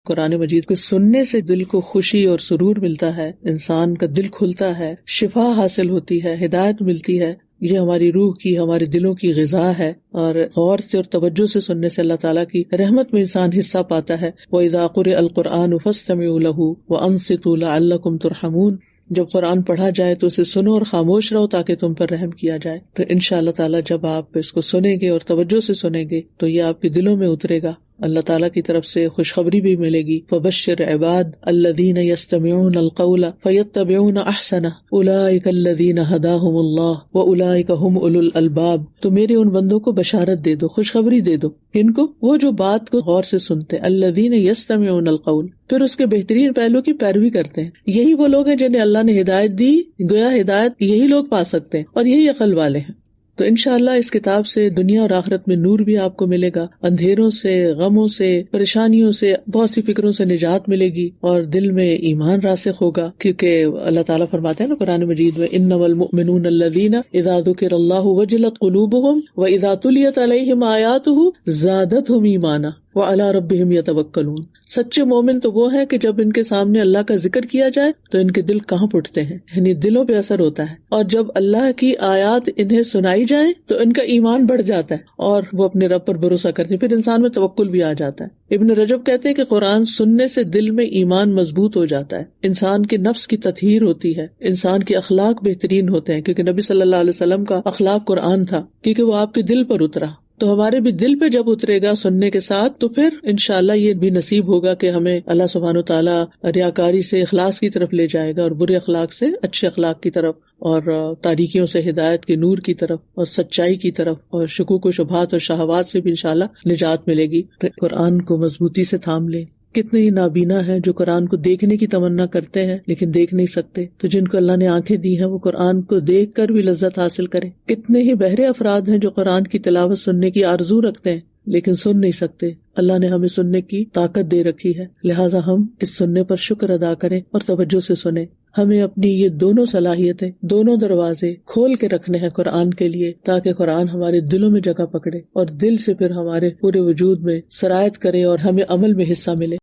قرآن مجید کو سننے سے دل کو خوشی اور سرور ملتا ہے، انسان کا دل کھلتا ہے، شفا حاصل ہوتی ہے، ہدایت ملتی ہے. یہ ہماری روح کی، ہمارے دلوں کی غذا ہے، اور غور سے اور توجہ سے سننے سے اللہ تعالیٰ کی رحمت میں انسان حصہ پاتا ہے. وَإِذَا قُرِئَ الْقُرْآنُ فَاسْتَمِعُوا لَهُ وَأَنصِتُوا لَعَلَّكُمْ تُرْحَمُونَ. جب قرآن پڑھا جائے تو اسے سنو اور خاموش رہو تاکہ تم پر رحم کیا جائے. تو انشاءاللہ تعالیٰ جب آپ اس کو سنیں گے اور توجہ سے سنیں گے تو یہ آپ کے دلوں میں اترے گا. اللہ تعالیٰ کی طرف سے خوشخبری بھی ملے گی. فبشر عباد الذین یستمعون القول فیتبعون احسنہ اولئک الذین ہداہم اللہ واولئک هم اولو الالباب. تو میرے ان بندوں کو بشارت دے دو، خوشخبری دے دو. کن کو؟ وہ جو بات کو غور سے سنتے. الذین یستمعون القول، پھر اس کے بہترین پہلو کی پیروی کرتے ہیں. یہی وہ لوگ ہیں جنہیں اللہ نے ہدایت دی. گویا ہدایت یہی لوگ پا سکتے ہیں اور یہی عقل والے ہیں. تو انشاءاللہ اس کتاب سے دنیا اور آخرت میں نور بھی آپ کو ملے گا، اندھیروں سے، غموں سے، پریشانیوں سے، بہت سی فکروں سے نجات ملے گی، اور دل میں ایمان راسخ ہوگا. کیونکہ اللہ تعالیٰ فرماتے ہیں نا قرآن مجید میں، انما المؤمنون الذین اذا ذکر اللہ وجلت قلوبہم واذا تلیت علیہم آیاتہ زادتہم ایمانا وعلی ربہم یتوکلون. سچے مومن تو وہ ہیں کہ جب ان کے سامنے اللہ کا ذکر کیا جائے تو ان کے دل کہاں اٹھتے ہیں، یعنی دلوں پہ اثر ہوتا ہے. اور جب اللہ کی آیات انہیں سنائی جائیں تو ان کا ایمان بڑھ جاتا ہے اور وہ اپنے رب پر بھروسہ کرتے ہیں. پھر انسان میں توکل بھی آ جاتا ہے. ابن رجب کہتے ہیں کہ قرآن سننے سے دل میں ایمان مضبوط ہو جاتا ہے، انسان کے نفس کی تطہیر ہوتی ہے، انسان کے اخلاق بہترین ہوتے ہیں. کیونکہ نبی صلی اللہ علیہ وسلم کا اخلاق قرآن تھا، کیونکہ وہ آپ کے دل پر اترا. تو ہمارے بھی دل پہ جب اترے گا سننے کے ساتھ تو پھر انشاءاللہ یہ بھی نصیب ہوگا کہ ہمیں اللہ سبحانہ وتعالیٰ ریاکاری سے اخلاص کی طرف لے جائے گا، اور برے اخلاق سے اچھے اخلاق کی طرف، اور تاریکیوں سے ہدایت کے نور کی طرف اور سچائی کی طرف، اور شکوک و شبہات اور شہوات سے بھی انشاءاللہ نجات ملے گی. تو قرآن کو مضبوطی سے تھام لیں. کتنے ہی نابینا ہیں جو قرآن کو دیکھنے کی تمنا کرتے ہیں لیکن دیکھ نہیں سکتے. تو جن کو اللہ نے آنکھیں دی ہیں وہ قرآن کو دیکھ کر بھی لذت حاصل کریں. کتنے ہی بہرے افراد ہیں جو قرآن کی تلاوت سننے کی آرزو رکھتے ہیں لیکن سن نہیں سکتے. اللہ نے ہمیں سننے کی طاقت دے رکھی ہے، لہٰذا ہم اس سننے پر شکر ادا کریں اور توجہ سے سنیں. ہمیں اپنی یہ دونوں صلاحیتیں، دونوں دروازے کھول کے رکھنے ہیں قرآن کے لیے، تاکہ قرآن ہمارے دلوں میں جگہ پکڑے اور دل سے پھر ہمارے پورے وجود میں سرایت کرے اور ہمیں عمل میں حصہ ملے.